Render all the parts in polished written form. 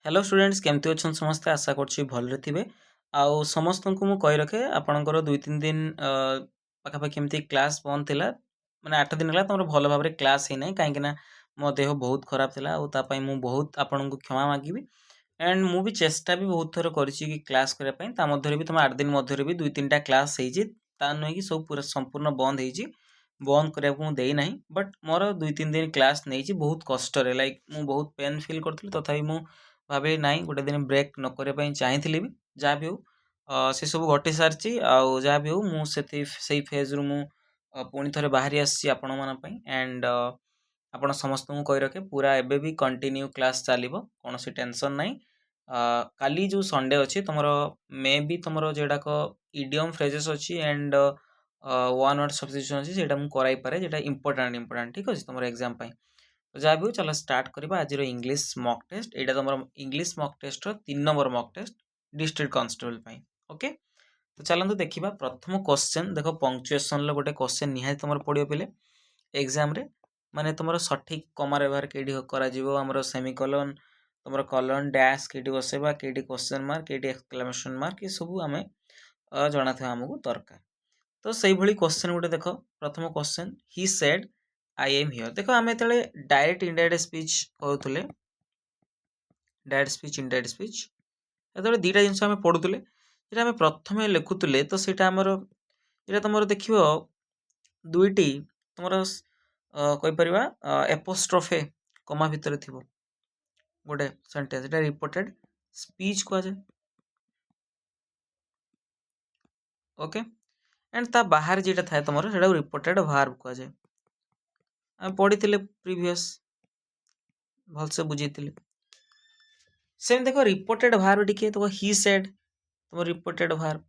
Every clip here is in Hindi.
हेलो स्टूडेंट्स केमती अच्छन समस्ते आशा करछि भलरे थिबे आउ समस्तनकु मु कहि रखे आपणकर 2-3 दिन पाखापाखि केमती क्लास बंद थिला माने 8 दिन हला तमरो भल भाबरे क्लास हे नै काहे कि ना मो देह बहुत खराब थिला आउ ता पई मु बहुत आपणकु क्षमा मागिबी एंड मु भी चेष्टा भी बहुत थोर करिछि कि क्लास करे पई ता मध्यरे भी तम 8 दिन मध्यरे भी 2-3 टा क्लास हेछि ता नै कि सब पूरा संपूर्ण बंद हेछि बंद करे को देई नाही बट मोर 2-3 दिन क्लास नेछि बहुत कष्ट रे लाइक मु बहुत पेन फील करथि तथापि मु भावे नाଇଁ गोटे दिन ब्रेक न କରିବା ପାଇଁ ଚାହିଁଥିଲି ବି ଯାହା ବି ହଉ ସେ ସବୁ ଘଟି ସାରିଛି ଆଉ ଯାହା ବି ହଉ ମୁଁ ସେଇ ଫେଜ୍ରୁ ମୁଁ ପୁଣି ଥରେ ବାହାରି ଆସିଛି ଆପଣମାନଙ୍କ ପାଇଁ ଆଣ୍ଡ ଆପଣ ସମସ୍ତଙ୍କୁ କହି ରଖେ ପୁରା ଏବେ ବି କଣ୍ଟିନ୍ୟୁ କ୍ଲାସ୍ ଚାଲିବ କୌଣସି ଟେନସନ୍ ନାହିଁ କାଲି ଯେଉଁ ସଣ୍ଡେ ଅଛି ତୁମର ମେ ବି ତୁମର ଯେଉଁଟାକ ଇଡ଼ିୟମ୍ ଫ୍ରେଜେସ୍ ଅଛି ଆଣ୍ଡ ୱାନ୍ ୱାର୍ଡ଼ ସବଷ୍ଟିଟ୍ୟୁସନ୍ ଅଛି ସେଇଟା ମୁଁ କରାଇପାରେ ଯେଉଁଟା ଇମ୍ପୋର୍ଟାଣ୍ଟ ଠିକ୍ ଅଛି ତୁମର ଏକ୍ଜାମ୍ ପାଇଁ जहाँ भी हो चलो स्टार्ट करवा आज इंग्लिश मॉक टेस्ट एटा तुम English mock test 3 number mock test district constable okay तो चलते देखा प्रथम क्वेश्चन देख पंक्चुएसन गोटे क्वेश्चन निहाती तुम पड़ो पे एग्जाम रे माने तुम सठिक कमा व्यवहार कईटी कर सेमिकोलन तुम कलन डैश कईटी बसेबा कईटी क्वेश्चन मार्क कईटी एक्सक्लेमेशन मार्क ये सब आम जना आमको दरकार तो से भाई क्वेश्चन गोटे देख प्रथम question he said I am here देख आम जो डायरेक्ट इनडायरेक्ट स्पीच करूले डायरेक्ट स्पीच इनडायरेक्ट स्पीच जो दीटा जिन आम पढ़ुले जो आम प्रथम लिखुले तो सीटा आमर ये तुम देख दुईटी तुम कहीपर एपोस्ट्रोफे कमा भितर थी गोटे सेंटेंस এটা रिपोर्टेड स्पीच कहुए ओके एंड ता बाहर जेटा थाए तुम से रिपोर्टेड वर्ब कहुए आम पढ़ी प्रीवियस भलसे बुझे सेम देख रिपोर्टेड वर्ब टिके तो ही सेड तुम reported verb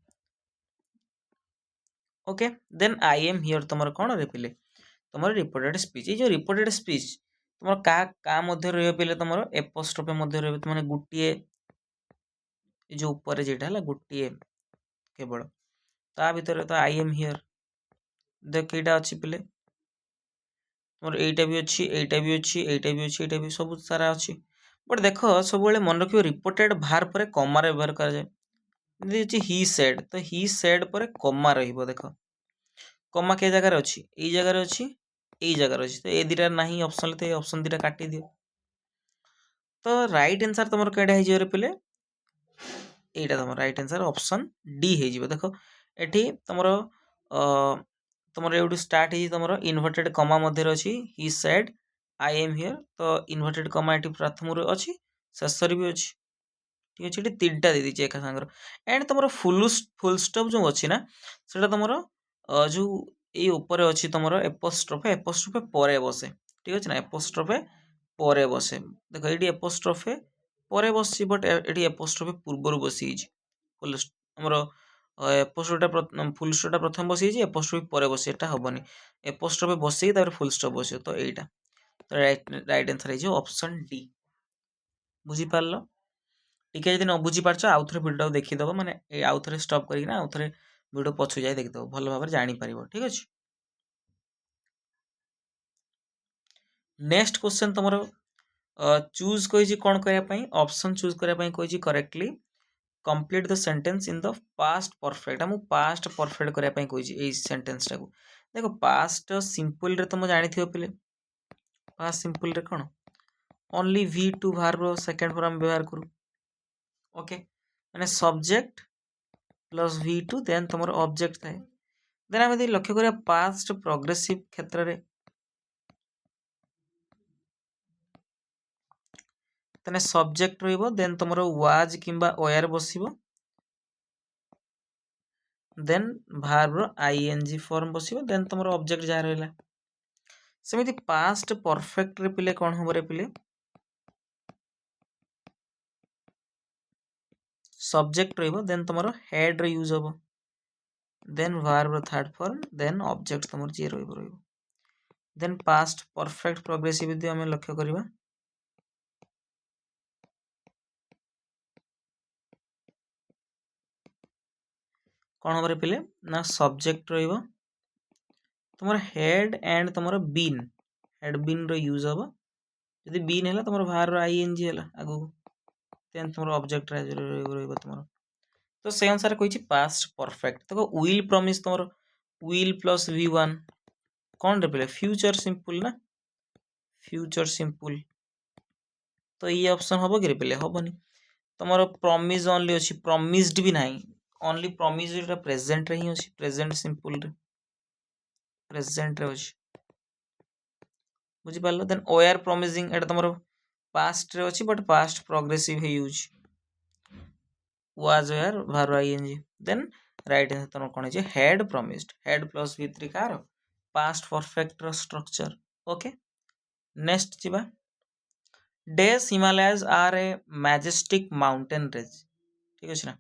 okay then I am here तुम कौन रे पिले तुम रिपोर्टेड स्पीच ये जो रिपोर्टेड स्पीच तुम का मध्य रही पे तुम एपोस्ट्रोफे मध्य रही तुम गोटे जो ऊपर जेटा है गोटे केवल ता भीतर तो आई एम हियर देख यहाँ अच्छी पिले तुम यहीटा भी अच्छी यहीटा भी अच्छी यहीटा भी अच्छी यहीटा भी सब सारा अच्छी बट देख सब मन रख रिपोर्टेड भार पर कमार व्यवहार कर ही सेड तो ही सेड पर कमा रही देख कमा के जगार अच्छी यही जगार अच्छी यही जगार अच्छी तो ये दुटा ना ऑप्शन तो ऑप्शन दुटा काटी दियो तो राइट आंसर तुम कड़ा हो पे यहाँ तुम राइट आंसर ऑप्शन डी हो देख ये तुम तुम ये स्टार्ट है तुम इनवर्टेड कमा मध्य अच्छी ही सेड आई एम हियर तो इनवर्टेड कमा ये प्रथम अच्छी शेष भी अच्छी ठीक अच्छे ये 3टा दे दीजिए एक सांगर एंड तुम फुल स्टॉप जो अच्छी ना से तुम जो ये ऊपर अच्छी तुम एपोस्ट्रोफे एपोस्ट्रोफे पर बसे ठीक अच्छे ना एपोस्ट्रोफे पर बसे देख ये एपोस्ट्रोफे पर बस बट ये एपोस्ट्रोफे पूर्वर बसी फुल आमर एपोस्ट्रोफा फुल स्टॉपटा प्रथम बसी एपोस्ट्रोफे पर बस एटा हेनी एपोस्ट्रोफे बसई फुल स्टॉप बस तो यहाँ तो राइट आंसर है ऑप्शन डी बुझीपार टिके जब न बुझीपार आउ थे भिडियो देखीदेव माने आउ थे स्टॉप करना आउ थे भिडियो पछु जाए देखीदेव भल भाव जापर ठीक अच्छे नेक्स्ट क्वेश्चन तुम चूज कही कौन करने ऑप्शन चूज करने कही correctly complete the sentence in the past perfect आमको पास्ट परफेक्ट करने कही सेंटेंस टाक देखो पास्ट सिंपल रे तुम जानी पे पास्ट सिंपल रे कौन only V two verb second form व्यवहार करूँ ओके मैंने subject plus V two then तुम ऑब्जेक्ट थाए देन आम लक्ष्य करिया पास्ट प्रोग्रेसिव क्षेत्र में तेने सब्जेक्ट रहिबो देन तुम वाज किंबा ओयर बसिबो देन वर्ब आईएनजी फॉर्म बसिबो देन तुम ऑब्जेक्ट जहाँ रहा सेमती पास्ट परफेक्ट रे पिले कौन हम रे पिले सब्जेक्ट रहिबो देन तुम हेड रे यूज हम then verb third form then object तुम जी रहिबो देन पास्ट परफेक्ट प्रोग्रेसिव यदि आम लक्ष्य करवा कौन हम पिले ना सब्जेक्ट रहिबो तुम हेड एंड तुम बीन हेड बीन रो यूज हम जदि बीन है तुम भार आईएनजी है आगो देन तुम ऑब्जेक्ट रहिबो तुम। तो से अनुसार कही पास्ट परफेक्ट। देखो विल प्रॉमिस तुम विल प्लस V1 कौन रे पहले फ्यूचर सिंपल ना, फ्यूचर सिंपल। तो ये ऑप्शन हम कि पहले हेनी। तुम प्रॉमिस ओनली अच्छी प्रॉमिस्ड भी नहीं, ओनली प्रॉमिस प्रेजेंट रे ही अच्छी, प्रेजेंट सिंपल रे प्रेजेंट रे अच्छी बुझी पारलो। देन ओआर प्रॉमिसिंग एटा तुम पास्ट रे अच्छी बट पास्ट प्रोग्रेसिव है use was were verb ing। then right answer तुम कौन है had promised, had plus V3 कार past perfect रो structure। ओके नेक्स्ट जीवा डेस Himalayas are a majestic mountain range. ठीक अच्छे ना,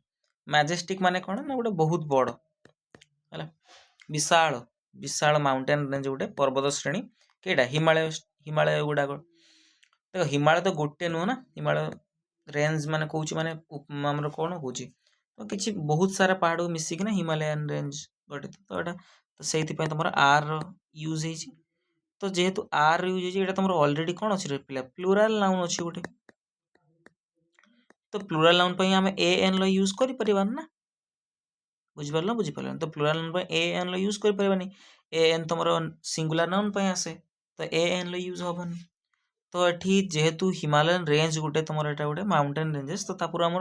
मैजेस्टिक माने कौन ना गोटे बहुत बड़ है विशाल विशाल माउंटेन रेंज गोटे पर्वत श्रेणी केटा हिमालय, हिमालय गुड़ाक देख हिमालय तो गोटे नुह ना, हिमालय रेंज माने कौच माने आमर कौन कौच तो किसी बहुत सारा पहाड़ को मिसिकी ना हिमालयन रेंज गठित। तो यहाँ तो से तुम आर यूज हो। तो जेहेतु आर यूज हो तुम ऑलरेडी कौन अच्छे पिला प्लूराल नाउन अच्छी गोटे। तो प्लूराल नाउन पे आम ए एन लो यूज कर परिबार ना, बुझिपार बुझिपार। तो प्लूराल नाउन पे ए एन लो यूज कर परिबानी, ए एन तुम सिंगुलर नाउन पे आसे तो ए एन लो यूज हेनी। तो ये जेहेतु हिमालयन रेंज गोटे तुम यहाँ गोटे माउंटेन रेंजेस तो पूरा आम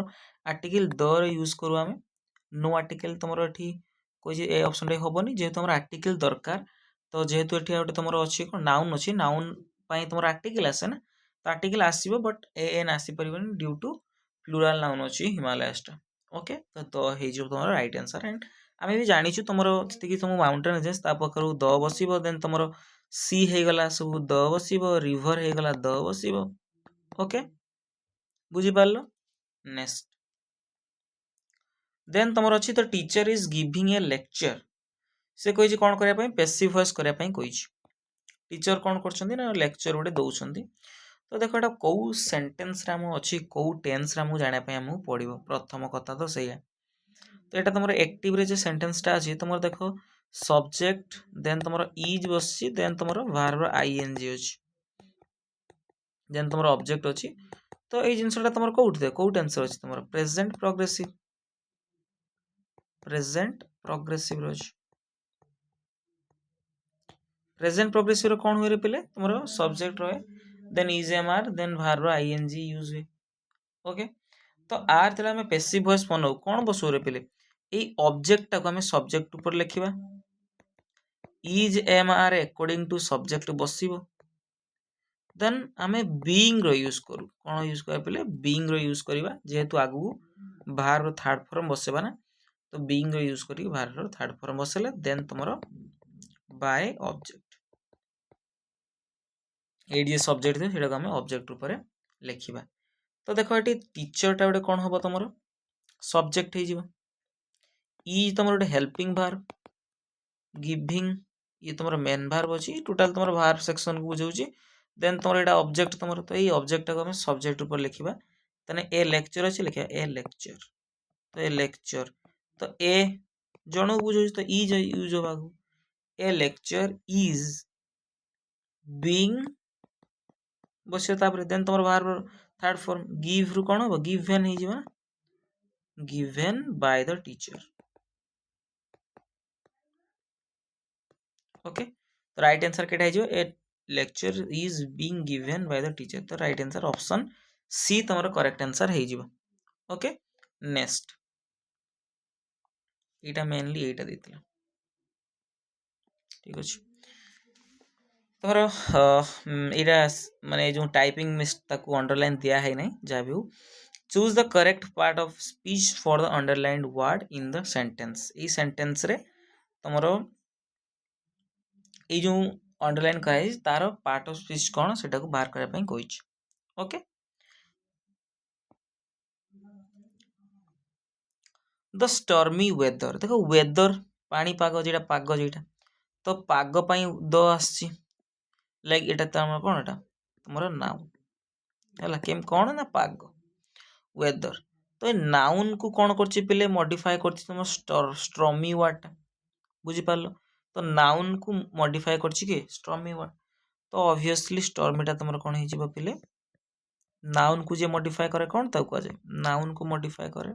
आर्टिकल द यूज करूँ आम नो आर्टिकल तुम ये कही ए ऑप्शन हेनी जेहेतु आम आर्टिकल दरकार। तो जेहेतु ये गोटे तुम अच्छी कौन नाउन अच्छी नाउन तुम आर्टिकल आसे ना, तो आर्टिकल आसो बट ए एन आसीपर ड्यू टू प्लूराल नाउन अच्छी हिमालयसटा। ओके तो तुम राइट आंसर। एंड आम भी जाचु तुम जी तुम माउंटेन रेंजेस पाखु द बस देन तुम सी हेगला सब द बसिब, रिभर हेगला द बसिब। ओके बुझिपार। नेक्स्ट देन तुम अच्छी तो teacher is giving a lecture. से कही कौन करने पैसिव वॉइस करने कही टीचर कौन कर लेक्चर गोटे दौरान। तो देखो यहाँ कौ सेन्टेन्स अच्छी कौ टेन्स जानापी आमको पड़ो प्रथम कथा तो सही। तो यहाँ तुम एक्टिव रे जो सेन्टेन्सटा अच्छी तुम देख सब्जेक्ट देन तुम इज बस देन तुम वर्ब आईएनजी अच्छी देन तुम ऑब्जेक्ट अच्छी। तो ये जिनसा तुम कौट कौ टेंस अच्छी तुम प्रेजेंट प्रोग्रेसिव, प्रेजेंट प्रोग्रेसिव अच्छी। प्रेजेंट प्रोग्रेसिव कौन हुए पे तुम सब्जेक्ट रहे then is am are then verb ING use हुए। ओके तो आर थे आम पैसिव वॉइस बनाऊ कौन बसो रे पे ये ऑब्जेक्ट टाक आम सब्जेक्ट ऊपर लिखा is am are according to subject बसिबो। देन आम बीइंग रो यूज करू कौन यूज कर पे बीइंग रो यूज करवा जेहेतु आगु वर्ब थर्ड फॉर्म बसेबा ना। तो बीइंग रो यूज करी वर्ब थर्ड फॉर्म बसेले देन तुम बाय ऑब्जेक्ट ये सब्जेक्ट थे सेटा आम ऑब्जेक्ट ऊपर लिखा। तो देखो ये टीचरटा गोटे कौन हम तुम सब्जेक्ट हो इज तुम गोटे हेल्पिंग वर्ब गिविंग ये तुम मेन वर्ब अच्छी टोटाल तुम वर्ब सेक्शन को बुझाऊँ। देन तुम यहाँ ऑब्जेक्ट तुम तो ये ऑब्जेक्ट को आम सब्जेक्ट ऊपर लिखा तेने ए लेक्चर अच्छे लिखा ए लेक्चर। तो ए लेक्चर तो ए जन को बुझाऊँ तो इज यूज होगा ए लेक्चर इज बीइंग बस देन तुम वर्ब थर्ड फॉर्म गिव रु कौन हम गिवेन हो given by the teacher. Okay तो राइट आंसर केटा हो a lecture is being given by the teacher. तो राइट आंसर ऑप्शन सी तुम करेक्ट आंसर हो। ओके नेक्स्ट यहाँ मेनली यहाँ देता ठीक अच्छे तुम यहाँ माने जो टाइपिंग मिस्टेक अंडरलाइन दिया है ना जहाँ भी हो choose the correct part of speech for the underlined word in the sentence. ये सेंटेंस रे तुम ये जो अंडरलाइन कराई तार पार्ट ऑफ स्पीच कौन से बाहर करने कही। ओके द स्टर्मी वेदर देखो वेदर पाणीपाग जो पाग जो तो पाग द आसी लाइक एटा तुम कौन एटा तुम नाउन है कौन ना पाग वेदर। तो ये नाउन को कौन कर मॉडिफाई कर तुम स्टर्मी वर्ड बुझिपार। तो नाउन को मॉडिफाई कर स्टर्मी वर्ड। तो ऑब्वियसली स्टर्मीटा तुम कौन हो पे नाउन को जे मॉडिफाई करे कौन ताऊ कह जाए नाउन को मॉडिफाई करे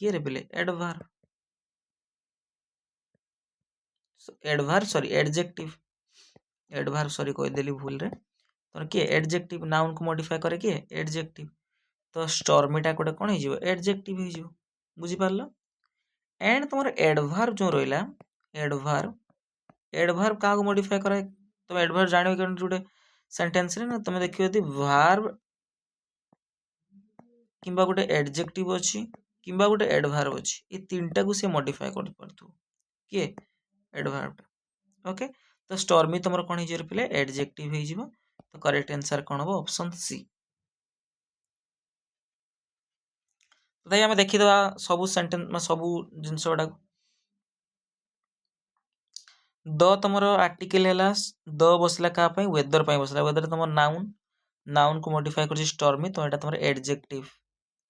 किए रे पिले एडभार्ब सॉरी एडभार्ब सॉरी कह देली भूल रे तो किए एडजेक्टिव नाउन को मॉडिफाई करे किए एडजेक्टिव तो स्टॉर्मीटा गोटे कौन हो एडजेक्टिव हो बुझी पारल एंड तुम एडभार्ब जो रहा एडभार्ब क्या मॉडिफाई करे तुम एडभार्ब जान गोटे सेंटेंस रे ना तुम देखियो यदि वर्ब किंबा गोटे एडजेक्टिव अच्छी किंबा गोटे एडभार्ब अच्छी ये तीनटा को से मॉडिफाई कर पारथु किए एडभार्ब ओके तो स्टॉर्मी तुम कौन हो पिले एडजेक्टिव हो तो करेक्ट आंसर कौन हम ऑप्शन सी तो आम देखीद सब सेंटेंस सब जिनस गुड़ा द तुम आर्टिकल है द बसला क्या वेदर बसला वेदर तुम नाउन नाउन को मॉडिफाई कर स्टॉर्मी तो यहाँ तुम एडजेक्टिव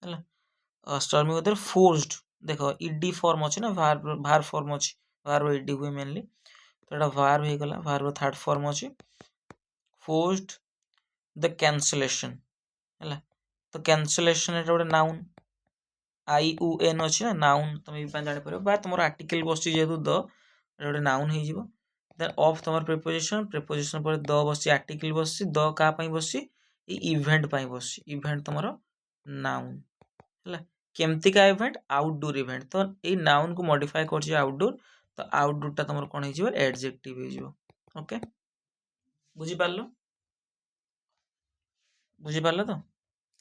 है स्टॉर्मी वेदर फोर्स्ड देख इडी फॉर्म अच्छे ना भार फॉर्म अच्छे भार इडी हुए मेनली तो यहाँ भार हो गला भार थर्ड फॉर्म अच्छे फोर्स्ड द कैंसलेशन है तो कैंसलेशन ये गोटे नाउन IUN अच्छे ना नाउन तुम जापर बा तुम आर्टिकल बस जेहतु द गोटे नाउन हो देन ऑफ तुम प्रिपोजिशन प्रिपोजिशन पर द बस आर्टिकल बस द क्या बस इवेंट बस इवेंट तुम नाउन है केमतिका इवेंट आउटडोर इवेंट तो ये नाउन को मॉडिफाई कर आउटडोर तो आउटडोर टा तुम कौन हो एडजेक्टिव हो ओके बुझीपार बुझीपार तो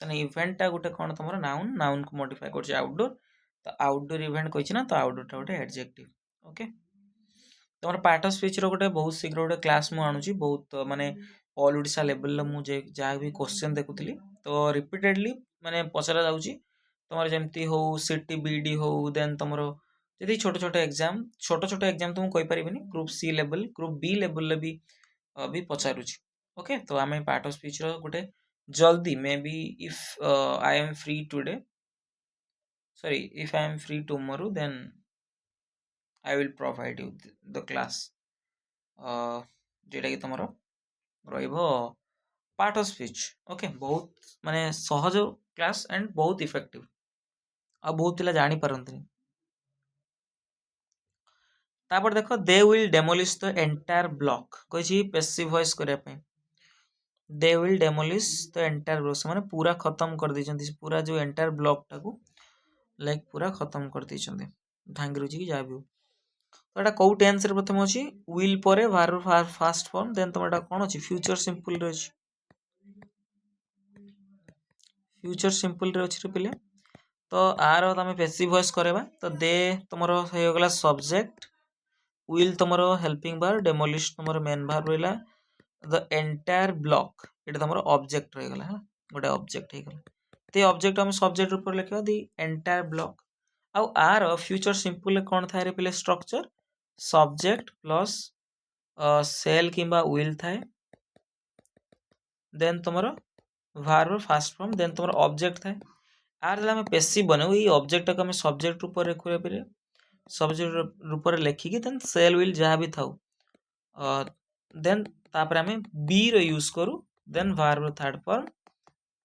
इवेंट टा गोटे कौन तुम नाउन नाउन को मॉडिफाई कर आउटडोर तो आउटडोर इवेंट कही ना तो आउटडोर टा गोटे एडजेक्टिव ओके तुम पार्ट ऑफ स्पीच रो गोटे बहुत शीघ्र गोटे क्लास मु आणुची बहुत माने ऑल ओडिशा लेवल मु जहाँ भी क्वेश्चन देखुली तो रिपीटेडली माने पचरा जाउची तुम जमती हो सीटी बीडी हो देन तुम यदि छोट छोट एग्जाम तो मुझे पारि group C level group B level भी पचारुची ओके तो आम पार्ट ऑफ स्पीच रो गोटे जल्दी may be if I am free today sorry if I am free tomorrow then I will provide you the class जेटा कि तुम पार्ट ऑफ स्पीच ओके बहुत माने सहज क्लास एंड बहुत इफेक्टिव आ बहुत पिला जानी पारंतनी तापर देखो they will demolish the entire block कही पैसिव वॉइस करने पे they will demolish the entire block से माने पूरा खत्म कर दी पूरा जो एंटायर ब्लॉक टाको लाइक पूरा खत्म कर दी भांगी रुचि की जहाँ भी हो तो यहाँ कौ टेन्स प्रथम अच्छी विल पर फास्ट फॉर्म देन तुम यहाँ कौन अच्छी फ्यूचर सिंपल रे अच्छी फ्यूचर सिंपल रे अच्छी पिले तो आर तुम पैसिव वॉइस करवा तो दे तुम हो गला सब्जेक्ट विल तुम हेल्पिंग बार डेमोलिश तुम मेन बार रहा द एंटायर ब्लॉक ये तुम ऑब्जेक्ट रहीगला है गोटे ऑब्जेक्ट हो गला तो ऑब्जेक्ट हम सब्जेक्ट ऊपर लिखा दी एंटायर ब्लॉक आउ आर फ्यूचर सिंपल कौन थाए पे स्ट्रक्चर सब्जेक्ट प्लस सेल किंबा विल थाए देन तुम भार फास्ट फॉर्म देन तुम ऑब्जेक्ट थाए आर हम पैसिव बनाऊ ये ऑब्जेक्ट को सब्जेक्ट रूप में सब्जेक्ट रूप में लिखिकी देन सेल विल जहाँ भी थाउ देन तापर आम बी रो यूज करूँ then verb third form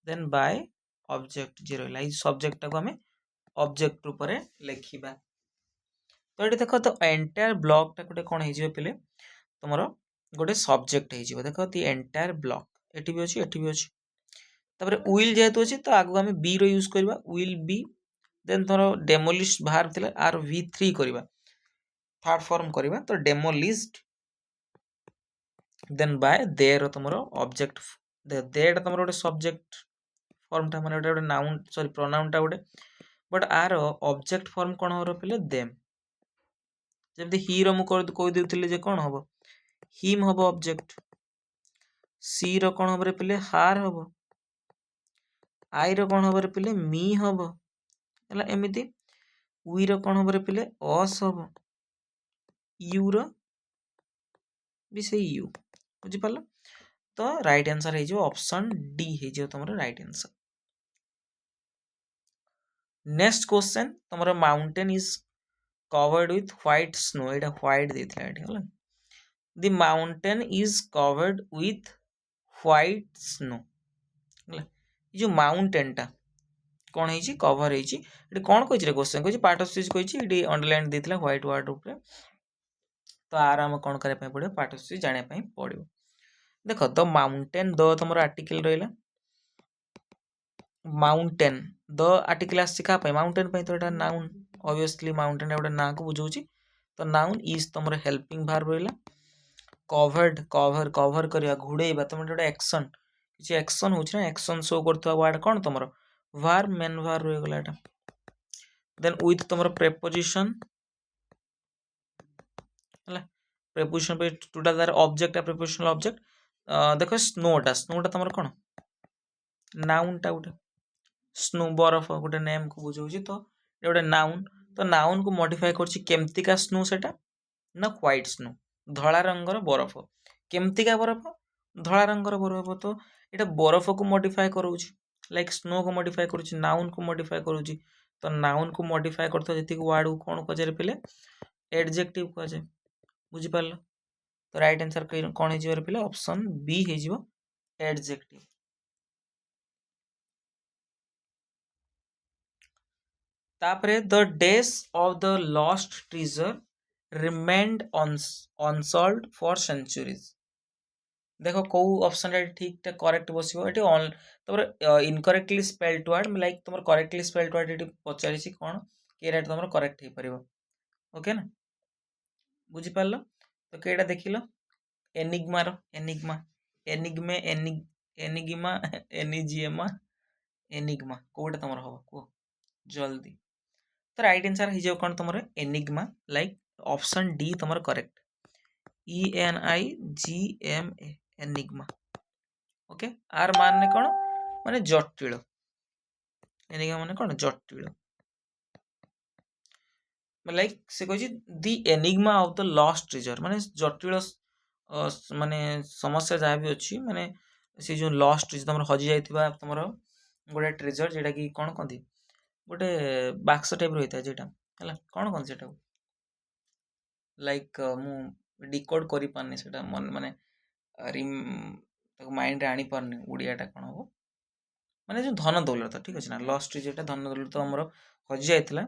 then by object जी रहा सब्जेक्ट को आम ऑब्जेक्ट रूप में लिखा तो ये देख तो एंटायर ब्लॉक टा गोटे कौन हो पे तुम गोटे सब्जेक्ट हो देख दि एंटायर ब्लॉक एटी भी अच्छी एटी भी अच्छी तापर विल जेहेतु अच्छी तो आगू आम बी रो यूज करवा विल बी देन तुम डेमोलिश बाहर थिला आर V3 करवा थर्ड फॉर्म करवा तो डेमोलिस्ड देन बाय देर तुम ऑब्जेक्ट देटा तुम गोटे सब्जेक्ट फॉर्म टा माने गोटे नाउन सॉरी प्रोनाउन टा गोटे बट आर ऑब्जेक्ट फॉर्म कौन हो पे देम जमती ही रो कही जे कौन हम हिम हम ऑब्जेक्ट सी रो कौन हम पे हार हम आई रो कौन हम पे मी हम है एमती वी रो कौन हम पे अस हम यू रो भी से यू बुझीपार तो राइट आंसर है ऑप्शन डी है तुम राइट आंसर नेक्स्ट क्वेश्चन तुम mountain is covered with white snow ये व्हाइट देता है the mountain is covered with white snow जो माउंटेनटा कौन है कभर है कौन कही क्वेश्चन कही पार्ट ऑफ स्पीच कही अंडरलाइन देता व्हाइट वार्ड उपर तो आर आम कौन करने पड़ो पार्ट ऑफ स्पीच जाना पड़ो देख द माउंटेन द तुम आर्टिकल रहा माउंटेन द आर्टिकल आसा माउंटेन तो यहाँ नाउन ऑब्वियसली माउंटेन गोटे ना को बुझाऊँ तो नाउन इज तुम हेल्पिंग भार्ब रहा कवर्ड कवर कवर करवा घोड़ेबा तुम गोटे एक्शन किसी एक्शन हो एक्शन शो करथवा वर्ड कौन तुम verb main verb रहीगला Etah then with तुम प्रेपोजिशन है प्रेपोजिशन पे टोटाल तार ऑब्जेक्ट है प्रेपोजिशनल ऑब्जेक्ट देख स्नोटा स्नोटा तुम कौन नाउनटा गोटे स्नो बरफ गोटे नेम को बुझाऊँ तो ये गोटे नाउन तो नाउन को मॉडिफाई करमतिका स्नो से ना व्हाइट स्नो धला रंगर बरफ केमतिका बरफ धला रंगर बरफ तो ये बरफ को मॉडिफाई करोची लाइक स्नो को मॉडिफाई करुच्ची नाउन को मॉडिफाई करुच्ची तो नाउन को मॉडिफाई करता जी वर्ड को कौन कह पे एडजेक्टिव कहुए बुझिपार तो राइट आंसर कौन हो पे ऑप्शन बी हो एडजेक्टिव तापरे the days of the lost treasure remained unsolved for centuries देख कौ ऑप्शन ठीक करेक्ट बस ये इनकरेक्टली स्पेल्ड वर्ड लाइक तुम करेक्टली स्पेल्ड वर्ड ये पचार कौन कि तुम करेक्ट हो पार ओके ना बुझिपार तो कईटा देख लो एनिग्मार एनिग्मा एनिग्मे एनिग्मा एनिजिएमा एनिग्मा कौटा तुम हम कह जल्दी तो राइट आंसर हो कौन तुम एनिग्मा लाइक ऑप्शन डी तुम करेक्ट ENIGMA एनिग्मा ओके आर मान कौन माने जटिल एनिग्मा माने कौन जटिल लाइक से कही the enigma of the lost treasure माने जटिल माने समस्या जहाँ भी अच्छी माने से जो लॉस्ट ट्रेजर तुम हजि जाइथिबा तुम गोटे ट्रेजर जेटा कि कौन कहती गोटे बाक्स टाइप रही है जेटा है कौन कहते से लाइक मु डिकोड कर पारनी से मन माने माइंड आनी पारनी ओडियाटा कौन हम माने जो धन दौलत ठीक अच्छे ना लॉस्ट जेटा धन दौलत आमर हजि जाइथिला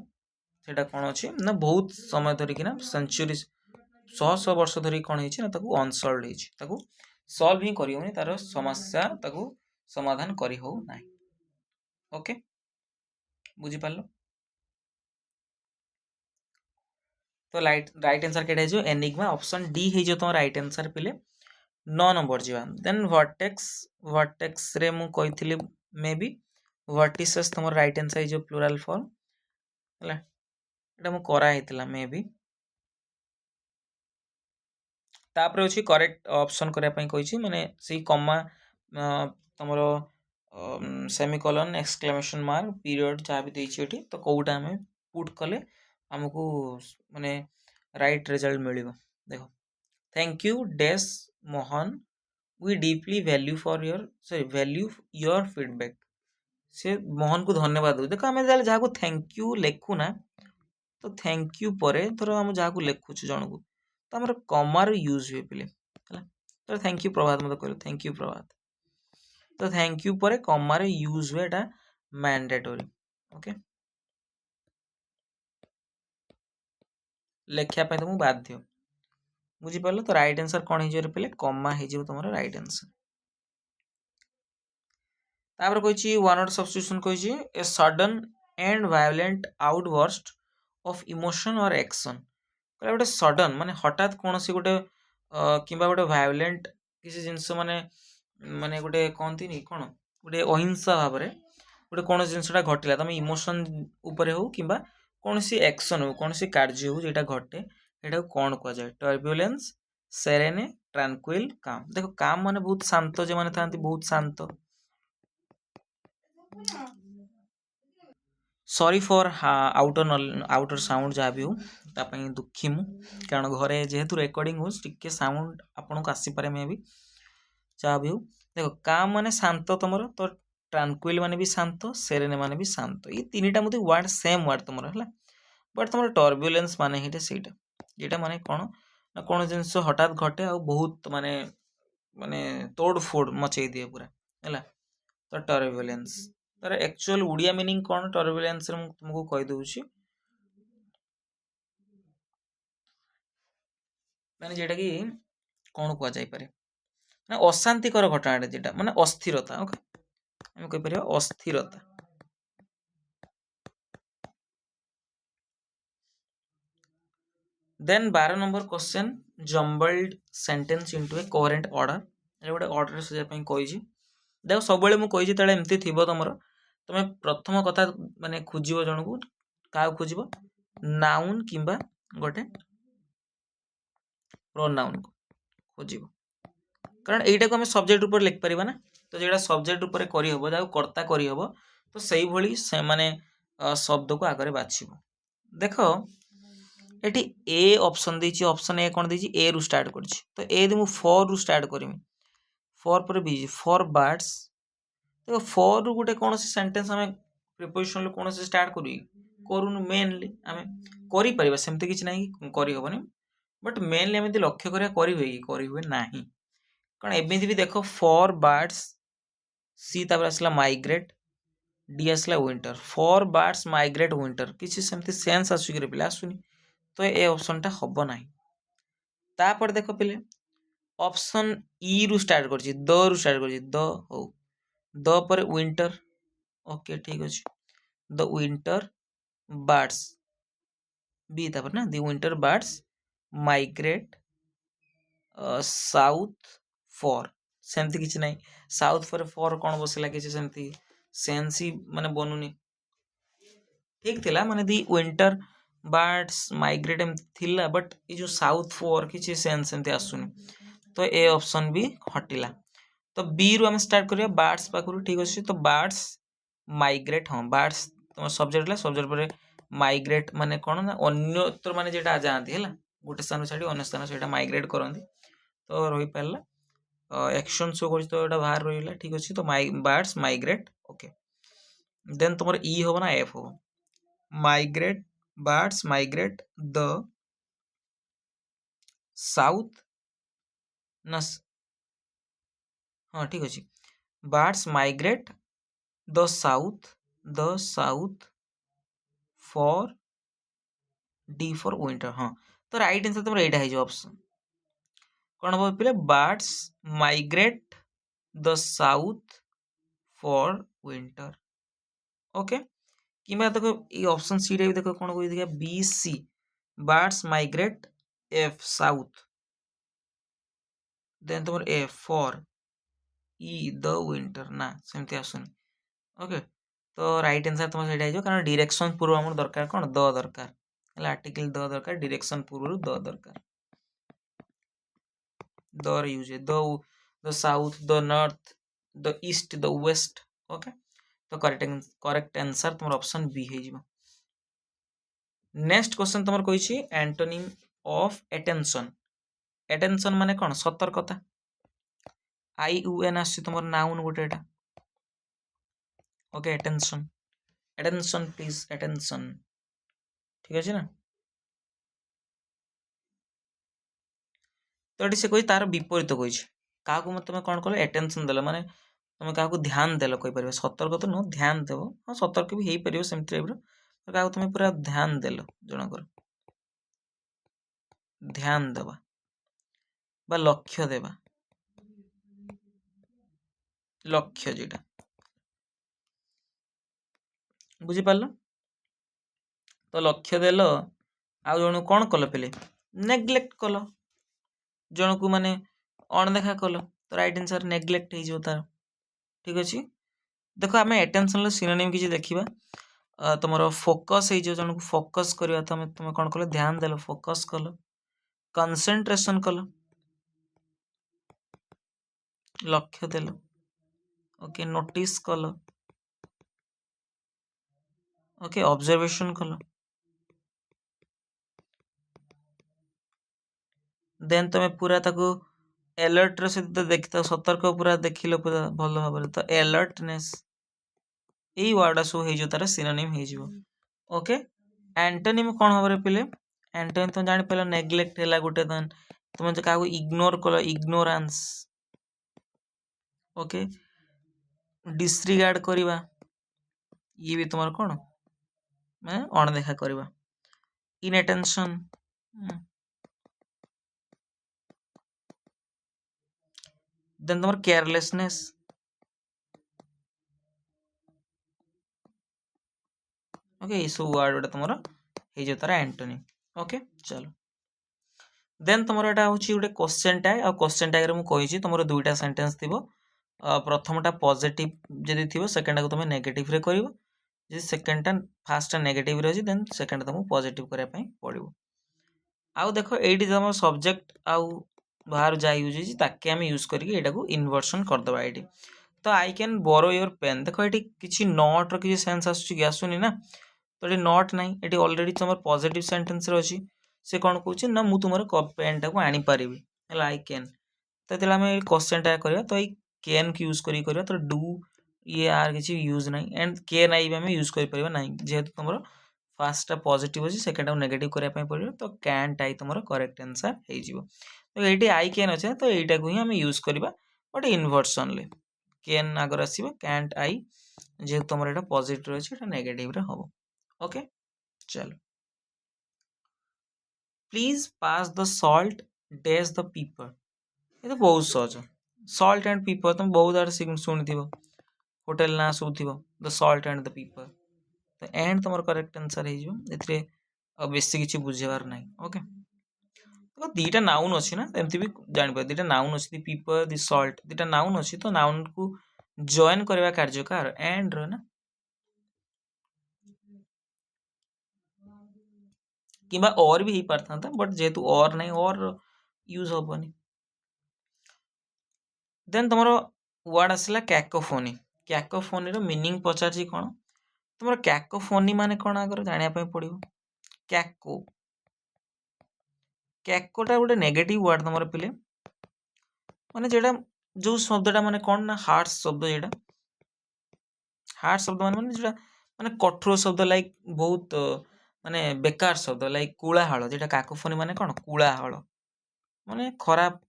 सेटा कौन अच्छे ना बहुत समय धरिकी सेंचुरी शह शह वर्ष धरी कौन है अनसल्व हो सल्व ही कर तार समस्या समाधान करी हो ना ओके बुझिपार तो राइट आंसर केटा एनिग्मा ऑप्शन डी है तुम राइट आंसर पे 9 नंबर जीवा देन वर्टेक्स रे मु कही मे बी वर्टिसेस तुम राइट आंसर जो प्लूराल फॉर्म है एटा मु करा मे बी तापर अच्छी करेक्ट ऑप्शन करने कही माने सी कमा तुम सेमिकोलन एक्सक्लेमेशन मार्क पीरियड जहाँ भी देती तो कौटा आम पुट कले आमको माने राइट रिजल्ट मिल देखो थैंक यू डेस Mohan we deeply value for your sorry value your feedback से मोहन को धन्यवाद दो देखो आम जहाँ को थैंक यू लिखु ना तो थैंक यू पर धर आम जहाँ को लिखुच जन को तो आम कमार यूज हुए पे तो थैंक यू प्रभात मत कह थैंक यू प्रभात तो थैंक यू पर कमार यूज हुए एटा मैंडेटोरी ओके लेखापी तुमको बाध्य बुझिपार तो राइट आंसर कौन हो पे कमा हो तुम राइट आंसर तापर कही वन वर्ड सब्स्टिट्यूशन कही a sudden and violent outburst of emotion और एक्शन गोटे सडन माने हठात कौन सी गोटे कि गोटे वायोलेंट किसी जिनस माने माने गोटे कहती नहीं कौन गोटे अहिंसा भाव में गोटे कौन जिनसा घटला तुम इमोशन उपर हो कि कौन सी एक्शन हो कौन सी कार्य हो जोटा घटे यहाँ कौन कह जाए टर्ब्यूलेंस सेरेने ट्रांक्विल काम देखो काम माने बहुत शांत जो मैंने था बहुत शांत सॉरी फॉर आउटर साउंड जहाँ भी हो दुखी मु कारण घरे जेहेतु रिकॉर्डिंग हो टिके साउंड आपन को आसीपे मे भी जहाँ भी हो देखो काम माने शांत तुम तो ट्रांक्विल माने भी शांत सेरेने माने भी शांत ये तीन टा वर्ड सेम वर्ड तुम है बट तुम टर्ब्यूलेंस माने ही सहीटा ये माने कौन ना कौन जिनस हठात घटे आ बहुत माने माने तोड़ फोड़ मचई दिए पूरा है तो टर्बुलेंस तार एक्चुअल उड़िया मीनिंग कौन टर्बुलेंस रे तुमको कहि दउछि माने जेटा कि कौन कुआ जाय पारे ना अशांतिकर घटना जेटा माने अस्थिरता ओके हम कहि परिया अस्थिरता then 12 number question jumbled sentence into a coherent order ए गोटे ऑर्डर से पई कहिछि देखो सब बेले मु कहिछि तळे एमती थिबो तमरो तमे प्रथम कथा माने खोजिबो जनकू का खोजिबो नाउन किंबा गोटे प्रोनाउन को खोजिबो कारण एटा को हम सब्जेक्ट ऊपर लिख परिबा ना तो जेटा सब्जेक्ट ऊपर करी हबो जाउ कर्ता करी हबो तो सही भली से माने शब्द को आगरे बाछिबो देखो एटी ए ऑप्शन देछि ऑप्शन ए कोन देछि ए रु स्टार्ट करछि तो ए दे मु फॉर रु स्टार्ट करमी फॉर पर बी फॉर बर्ड्स देखो फॉर रु गोटे कोन से सेंटेंस हमें प्रीपोजिशन कोन से स्टार्ट करी करूनु मेनली हमें करि परिबा सेमते किछ नाही करि हबनी बट मेनली एमती लक्ष्य करिया करि हुए नाही कारण एमती भी देखो फॉर बर्ड्स सी तापर आसला माइग्रेट डी आसला winter for birds migrate winter किछि सेमती सेंस आसु कि पिला आसुनी तो ए ऑप्शन टा हबो नाही तापर देखो पिले ऑप्शन ई रु स्टार्ट करछि द रु स्टार्ट करछि द हो द पर विंटर ओके ठीक अछि द विंटर बर्ड्स बी तापर ना the winter birds migrate south for सेमती किछि नाही साउथ फॉर कोन बसला किछि सेमती सेंस ही माने बनुनी ठीक थिला माने दी विंटर बर्ड्स माइग्रेट एम थिला बट ए जो साउथ फॉर किछि सेंस एमती आसुनी तो ए ऑप्शन भी हटिला तो बी रु हम स्टार्ट करिया बर्ड्स पाखरु ठीक अछि तो बर्ड्स माइग्रेट हां बर्ड्स तो सब्जेक्ट ला सब्जेक्ट पर माइग्रेट माने कोन ना अन्यत्र माने जेटा जांती हैला गोटे स्थान छाडी अन्य स्थान सेटा माइग्रेट करंती तो रही पारला एक्शन शो कर तो एटा बाहर रहिला ठीक अछि तो बर्ड्स माइग्रेट ओके देन तुमर ई होबो ना एफ हो migrate birds migrate the south ना हाँ ठीक अछि birds migrate the south for D for winter हाँ तो राइट आंसर तुमर एटा है ऑप्शन कौन हम पे birds migrate the south for winter okay कि देखो ये ऑप्शन सी रे भी देखो कौन कोई देखा B C birds migrate F south then तुम A for E the winter ना सेमती आसुनी ओके तो राइट आंसर तुम सेटा हो कारण डायरेक्शन पूर्व हमर दरकार कौन द दरकार आर्टिकल द दरकार डायरेक्शन पूर्व द दरकार द यूज है the south the north the east the west okay तो करेक्ट आंसर तुम ऑप्शन बी है जीवा नेक्स्ट क्वेश्चन तुम कही एंटोनिम ऑफ अटेंशन अटेंशन माने कौन सतर्कता आई यू एन आसी तुम नाउन गोटे okay attention attention please attention ठीक है ना तो ये से कही तार विपरीत कही क्या तुम कौन कल अटेंशन देल माने तुम क्या ध्यान देल कहीपर सतर्क तो नुह ध्यान देव हाँ सतर्क भी हो पार सेम टाइप क्या तुम पूरा ध्यान देल जनकर ध्यान देवा बा लक्ष्य देवा लक्ष्य जेटा बुझीपार तो लक्ष्य देल आ जन कौन कल पे नेग्लेक्ट कल जन को माने अणदेखा कल तो राइट आंसर नेग्लेक्ट हो तार ठीक अच्छे देखो आम अटेंशन सिनोनिम किसी देखा तुम फोकस हो जन को फोकस करवा तुम कौन कल ध्यान देल फोकस कल कंसंट्रेशन कल लक्ष्य देल ओके नोटिस कल ओके ऑब्जर्वेशन कल देन तुम पूरा ताको अलर्ट रे सहित देखता सतर्क पूरा देखिल पूरा भल भाव तो अलर्टनेस यही वर्ड सब हो तार सिनोनिम हो ओके एंटोनिम कौन हम पे एंटोनिम तुम जान पाल नेग्लेक्ट है गोटे तुम क्या इग्नोर कल इग्नोरांस ओके डिसरिगार्ड करवा ये भी तुम कौन मैं अणदेखा करवा इनअटेंशन देन तुम केयरलेसनेस ओके ये सब वर्ड गुड़ा तुम हो तार एंटोनी ओके चलो देन तुम यहाँ हूँ गोटे क्वेश्चन टैग आ क्वेश्चन टैग रे मुझे तुम दुईटा सेंटेंस थी प्रथमटा पॉजिटिव जदि थी सेकेंड को तुम नेगेटिव रे कर सेकेंडटा फास्ट नेगेटिव रे देन सेकेंड तुमको पॉजिटिव करने पड़ो आउ देख ये तुम सब्जेक्ट आउ बाहर जा यूज ताकि आम यूज करके इनवर्सन करदे ये तो I can borrow your pen देख ये किसी नट रि सेन्स आसुनी ना तो ये नट ना ये अलरेडी तुम पॉजिटिव सेंटेंस अच्छी से कौन कौन ना मुझे तुम पेन टाक आनीपारि आई कैन तो आम क्वेश्चन टाइम करवा तो ये कैन को यूज कर तो डू ये आर किसी यूज ना एंड कैन आई भी आम यूज कर ना जेहेतु तुम फास्टा पॉजिटिव अच्छी सेकेंड नेगेटिव करने पड़ो तो कैन टाई तुम करेक्ट आंसर हो तो ये आई कैन अच्छे तो यहीटा को ही आम यूज करवा बट इनवर्सन ले कैन आगर आसो कैंट आई जेहेतु तुम यहाँ पॉजिटिव अच्छे नेगेटिव हम ओके चलो please pass the salt dash the पीपर ये तो बहुत सहज सॉल्ट एंड पीपर तुम बहुत आड़े शुणी होटेल ना सब थी द सॉल्ट एंड द पीपर तो एंड तुम करेक्ट आंसर हो बेसी किसी बुझेबार ना ओके तो दीटा नाउन अच्छी ना एमती भी जापर दीटा नाउन अच्छी पीपर दि सॉल्ट दीटा नाउन अच्छी तो नाउन को जॉइन करवा कार्य कार एंड रो ना कि और भी हो पार था बट जेहेतु और नहीं और यूज हेनी देन तुम वर्ड आसला कैकोफोनी कैकोफोनी रो मीनिंग पचार कौन तुम कैकोफोनी माने कौन आगर जानापी पड़ो कैको कैकोटा गोटे नेगेटिव वर्ड तुम पिले माने जेटा जो शब्दटा माने कौन ना हार्श शब्द जेटा हार्श शब्द माने जेटा माने कठोर शब्द लाइक बहुत माने बेकार शब्द लाइक कोलाहल जेटा कैकोफोनी माने कौन कोलाहल माने खराब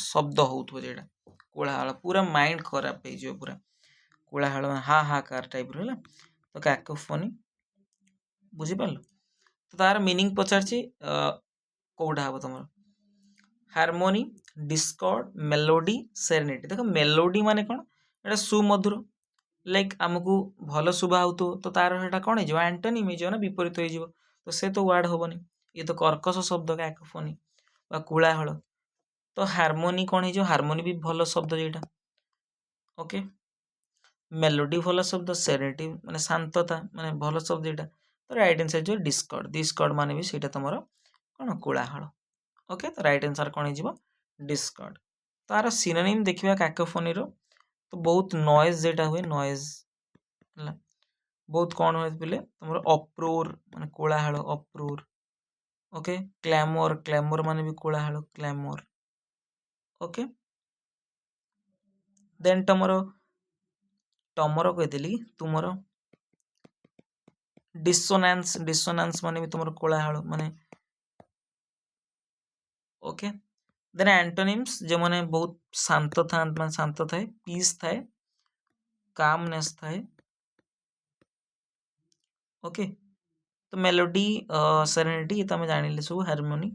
शब्द होउथबो जेटा कोलाहल पूरा माइंड खराब हो पूरा कोलाहल हा हा कार टाइप रो तो कैकोफोनी बुझिपार तो तार मीनिंग पचार कौटा हम तुम हारमोनी डिस्कॉर्ड मेलोडी सेरेनिटी देख मेलोडी माने कौन एटा सुमधुर लाइक आमको भल शुभा हो तो तार है कौन हो एंटोनिम हो ना विपरीत हो तो से तो वर्ड हेनी ये तो कर्कश शब्द कैकोफोनी कोलाहल तो हारमोनी कौन हो हारमोनी भी भल शब्द जेटा ओके मेलोडी भल शब्द सेरेनिटी माने शांतता माने भल शब्द जेटा तो राइट आंसर जो डिस्कॉर्ड डिस्कॉर्ड माने भी सेटा तुम कौन कोलाहल ओके तो राइट आंसर कौन हो डिस्कॉर्ड तार सिनोनिम देखा कैकोफोनी रो तो बहुत नॉइज जेटा हुए नॉइज बहुत कौन हुए बोले तुम अप्रोर माने कोलाहल अप्रोर ओके क्लैमर क्लैमर माने भी कोलाहल क्लैमर ओके देन तुमर तमर कहीदेली तुमर डिसोनांस डिसोनांस माने भी तुमर कोलाहल माने ओके देन एंटोनिम्स जो माने बहुत शांत था माने शांत थाए पीस थाए कामनेस थाए ओके तो मेलोडी सेरेनिटी तो जान सब हारमोनी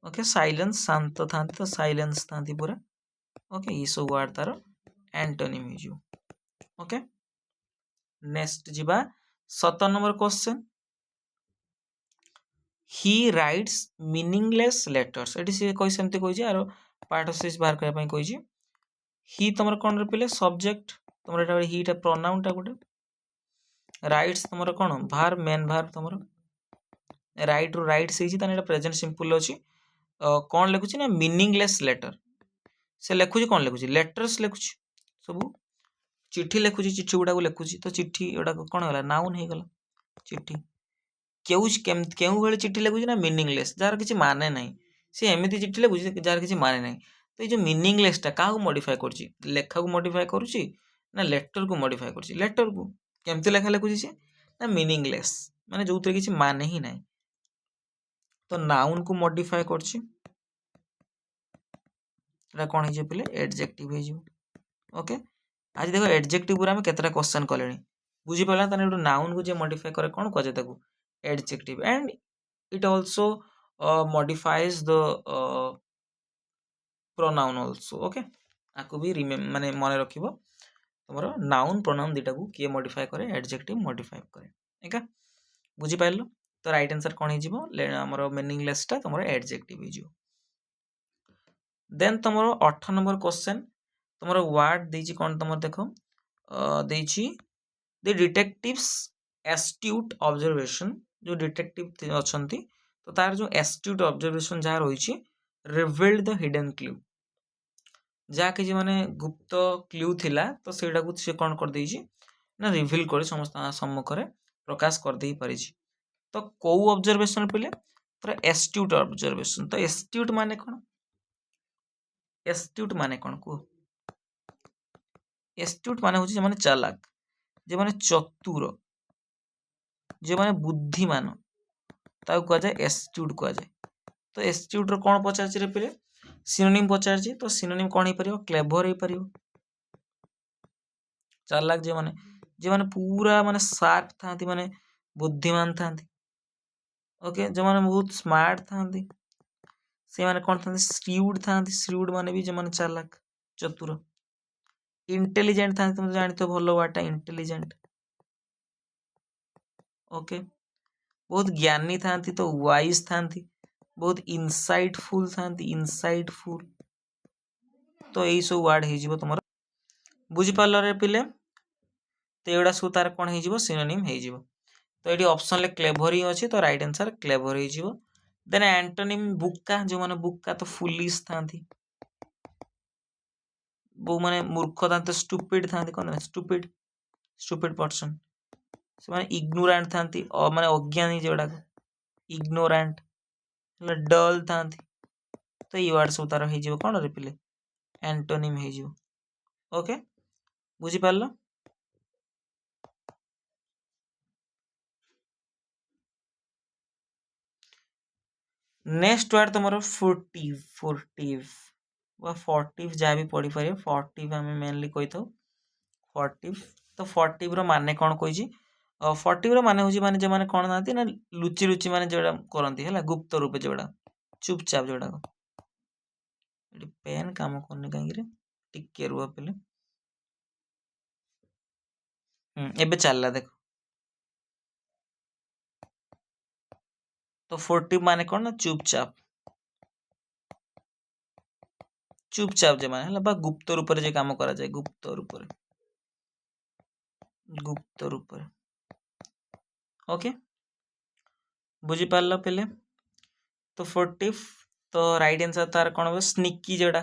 ओके साइलेंस शांत था तो साइलेंस था पूरा ओके ये सब वर्ड तार एंटोनिम हो ओके नेक्स्ट जीवा 17 नंबर क्वेश्चन ही राइट्स मीनिंगलेस लेटर्स ये सी कही सेमती कही आर पार्ट ऑफ स्पीच बाहर करने कही ही तुम कौन पे सब्जेक्ट तुम हीटा प्रोनाउनटा गोटे राइट्स तुम कौन भार मेन भार तुम राइट रू राइट्स प्रेजेंट सिंपल अच्छी कौन लिखुची ना मीनिंगलेस लेटर से लिखुची कौन लिखुची लेटर्स लिखुची सब चिट्ठी लिखुची चिट्ठी गुड़ा लिखुची तो चिट्ठी गुड़ा कौन है नाउन हो गला चिट्ठी क्यों भाई चिट्ठी लिखुची ना मीनिंगलेस जार किसी माने ना सी एमती चिट्ठी लिखुची जार किसी माने ना तो ये मीनिंगलेसटा क्या मॉडिफाई करुच्ची लेखा को मॉडिफाई करुच्ची ना लेटर को मॉडिफाई करुच्ची लेटर को केमती लेखा लिखुची सी ना मीनिंगलेस माने जो किसी माने ही ना तो नाउन को मॉडिफाई करछि कौन हो पे एडजेक्टिव हो ओके आज देखो एडजेक्टिव पूरा में केतरा क्वेश्चन कलेनी बुझी पाला तने एटू नाउन को जे मॉडिफाई करे कोन कह जे ताकू adjective and it also modifies the pronoun also okay आकु भी माने मने रखिबो तमरो नाउन प्रोनाउन दिटा को किए मॉडिफाई करे एडजेक्टिव मॉडिफाई करे एका बुझी पाइलो तो राइट आंसर कोन हे जिवो हमरो मीनिंगलेस टा तमरो एडजेक्टिव हे जिवो देन तमरो 8 नंबर क्वेश्चन तमरो वर्ड देछि कोन तमरो देखो देछि द डिटेक्टिव्स एस्ट्यूट ऑब्जर्वेशन जो डिटेक्टिव अछंती तो तार जो एस्ट्यूट ऑब्जर्वेशन जहा रहिछि रिवील्ड द हिडन क्लू जहाँकि जे माने गुप्त क्लू थिला तो सेटा को से कोन कर देछि ना रिवील करे समस्त सम्मुख प्रकाश कर देई परिछि तो को ऑब्जर्वेशन पले पूरा एस्ट्यूट ऑब्जर्वेशन तो एस्ट्यूट माने कोन को एस्ट्यूट माने होछि जे माने चालाक जे माने चतुर जे माने बुद्धिमान ताऊ कह जाए एस्ट्यूट कह जाए तो एस्ट्यूट रो कोन पचारछि रे पले सिनोनिम पचारछि तो सिनोनिम कोन हे परियो क्लेवर हे परियो चालाक जे माने पूरा माने शार्प थांती माने बुद्धिमान थांती ओके जो माने बहुत स्मार्ट थांती से माने कोन थांती श्रीउड माने भी जो माने चालाक चतुर इंटेलिजेंट थांती तुम जानि तो भलो वाटा इंटेलिजेंट ओके बहुत ज्ञानी थांती तो वाइज थांती बहुत इनसाइटफुल थांती इनसाइटफुल तो यही सब वर्ड हे जिवो तुमरो बुझी पालो रे पिले तो एडा सब तार कोन हे जिवो सिनोनिम हे जिवो तो एडी ऑप्शन ले क्लेवर ही अछि तो राइट आंसर क्लेवर हे जिवो देन एंटोनिम बुक्का जो माने बुक्का तो फुलिश थांती बो माने मूर्ख थांती स्टूपिड थांती कोन स्टूपिड स्टूपिड पर्सन से माने इग्नोरेंट थांती और माने अज्ञानी जेडा इग्नोरेंट डल थांती तो ये वर्ड सब तार हे जिवो कोन रे पिले एंटोनिम हे जिवो ओके बुझी पारलो नेक्स्ट वर्ड तुमरो फोर्टिव वा फोर्टिव जहाँ भी पढ़ी पारे फोर्टिव आम मेनली कही था फोर्टिव तो फोर्टिव रो माने कौन कही फोर्टिव रो माने होची माने जे माने कौन नाती ना लुचि लुचि माने जोड़ा करंती है गुप्त रूपे जोड़ा चुपचाप जोड़ा पेन काम करने कहीं टिके रुआ पे एबे चलला देखो तो फोर्टिव माने कौन ना चुपचाप चुपचाप जे माने बा गुप्त रूप जे काम करा जाए गुप्त रूप ओके बुझी पारला पहले तो फोर्टिव तो राइट आंसर तार कौन हो स्निकी जोड़ा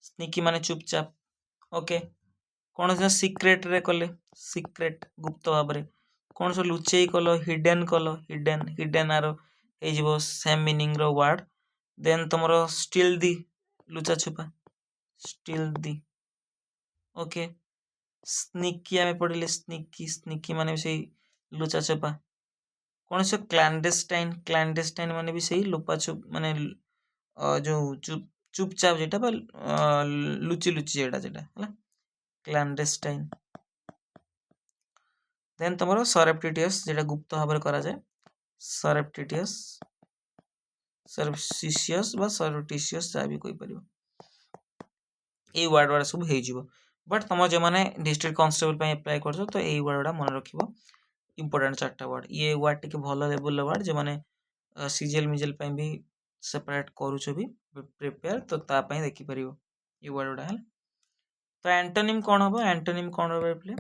स्निकी माने चुपचाप ओके कौन से सिक्रेट रे कले सिक्रेट गुप्त भाव रे कौन से लुचेई कल हिडन हिडन आरो हे जिवो सेम मीनिंग रो वर्ड देन तुमरो स्टिल दी लुचा छुपा स्टिल दी ओके स्निकी आमे पढ़िले स्निकी माने भी सही लुचा छुपा कौन से क्लैंडेस्टाइन माने भी सही लुपा छुप माने जो चुपचाप जेटा बा लुचि लुचि जेटा हला क्लैंडेस्टाइन देन तुमरो सरप्टिटियस जेटा गुप्त भाव करा जाए सरप्टिटियस सरप्टिशियस बा सरप्टिशियस जा भी कोई परिबो ए वर्ड सब हे जिवो बट तुम जो माने डिस्ट्रिक्ट कांस्टेबल पे अप्लाई करछो तो ए वर्डा मन रखिबो इंपोर्टेंट चारटा वर्ड ये वर्ड टिके भलो लेवल वर्ड जो माने सीजीएल मिजल पे भी सेपरेट करूछो भी प्रिपेयर तो ता पे देखि परिबो ये वर्डा है तो एंटोनिम कौन होबो एंटोनिम कौन होबो प्ले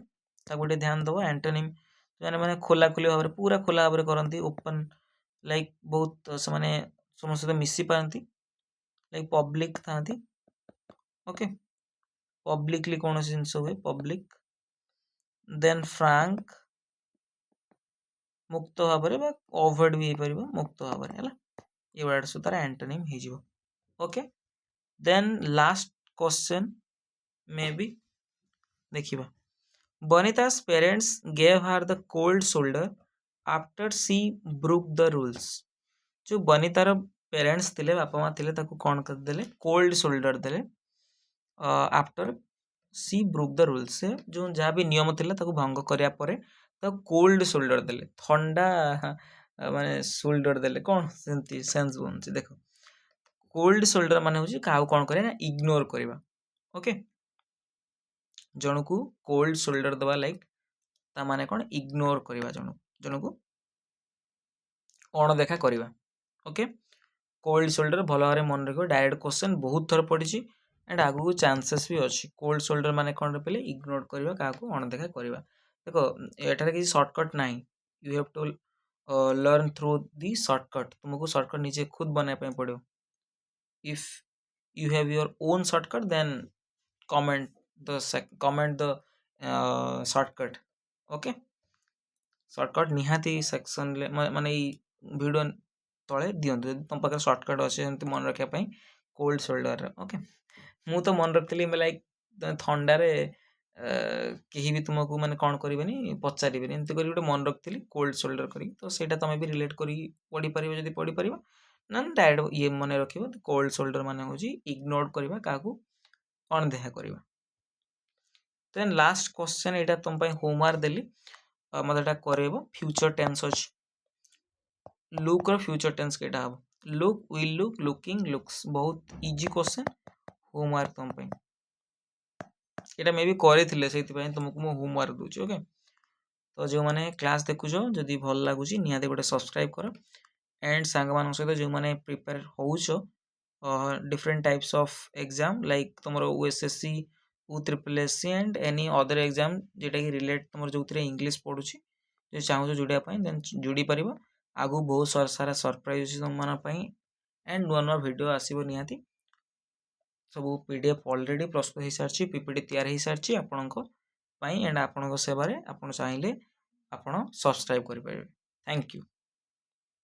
ता गोटे ध्यान दबो एंटोनिम माने माने खोला खोली भाव पूरा खोला भाव करंती ओपन लाइक बहुत से माने समस्त मिसी पारंती लाइक पब्लिक थांती ओके पब्लिकली कौन जिनस हुए पब्लिक देन फ्रांक मुक्त भाव में ओवर्ड भी पार मुक्त भाव में ये वर्ड सब तार एंटोनिम हो okay then last question maybe देखिबा बनिता's parents gave her the cold shoulder after she broke the rules जो बनितार पेरेंट्स थिले बापा माँ थिले ताको कौन कर देले कोल्ड शोल्डर देले after she broke the rule, से जो जहाँ भी नियम थिला ताको भंग करिया परे ताको कोल्ड शोल्डर देले, थंडा माने शोल्डर देले कोन सेंती सेंस बनछि देखो। कोल्ड शोल्डर माने होछि काहू कोन करे ना इग्नोर करबा। ओके, जनकू कोल्ड शोल्डर दबा लाइक ता माने कोन इग्नोर करबा, जनकू अणदेखा करबा। ओके, कोल्ड शोल्डर भल भाବରେ मन रखियो, डायरेक्ट क्वेश्चन बहुत थर पड़िछि एंड आगु चांसेस भी अछि। कोल्ड शोल्डर माने कोन पहले इग्नोर करबा, काहू अणदेखा करबा। देखो एटारे किसी शॉर्टकट नाही, you have to learn through the shortcut, तुमको शॉर्टकट नीचे खुद बनाए पे पड़ो। If you have your own shortcut then comment the shortcut. Okay, shortcut निहाती सेक्शन ले माने वीडियो तले दियंतु जदि तुम पाखे शॉर्टकट अच्छे एमती मन रखा कोल्ड शोल्डर। ओके, मु तो मन रखी लाइक थंडारे कहीं भी तुमको माने कौन करेनि पचारे एमती कर गोटे मन रखी कोल्ड शोल्डर करी, तो सेटा तुम भी रिलेट कर पढ़ी पार जब पढ़ी पार ना डायरेक्ट ये मन रख कोल्ड शोल्डर माने होची इग्नोर करबा, काकू अणदेखा करबा। देन लास्ट क्वेश्चन एटा तुम पई होमवर्क देली, मते एटा करेबो। फ्यूचर टेंस अछि, लुक रो फ्यूचर टेंस केटा हबो, look, will look, looking, looks. बहुत इजी क्वेश्चन, होमवर्क तुम पई एटा मे भी करेथिले, सेति पई तुमको मो होमवर्क दोची। ओके, तो जो माने क्लास देखुछो जदि भल लागुची निहाते गोटे सब्सक्राइब करो एंड सांग मान सहित जो माने प्रिपेयर होउछो different types of exam like तुमरो OSSC, USSC and any other exam जेटा कि रिलेट तुम जो इंग्लिश पढ़ुची, जो चाहूँ जुड़िया देन जुड़ी पार। आगु बहुत सारा सरप्राइज अच्छी तुम मान एंड नुआ नुआ वीडियो आसो निहाती। सब पीडीएफ ऑलरेडी प्रस्तुत हो सारी, पीपीटी तैयार हो सारी आपंक एंड आपण सेवारे, आप चाहिए आप सब्सक्राइब करेंगे। Thank you.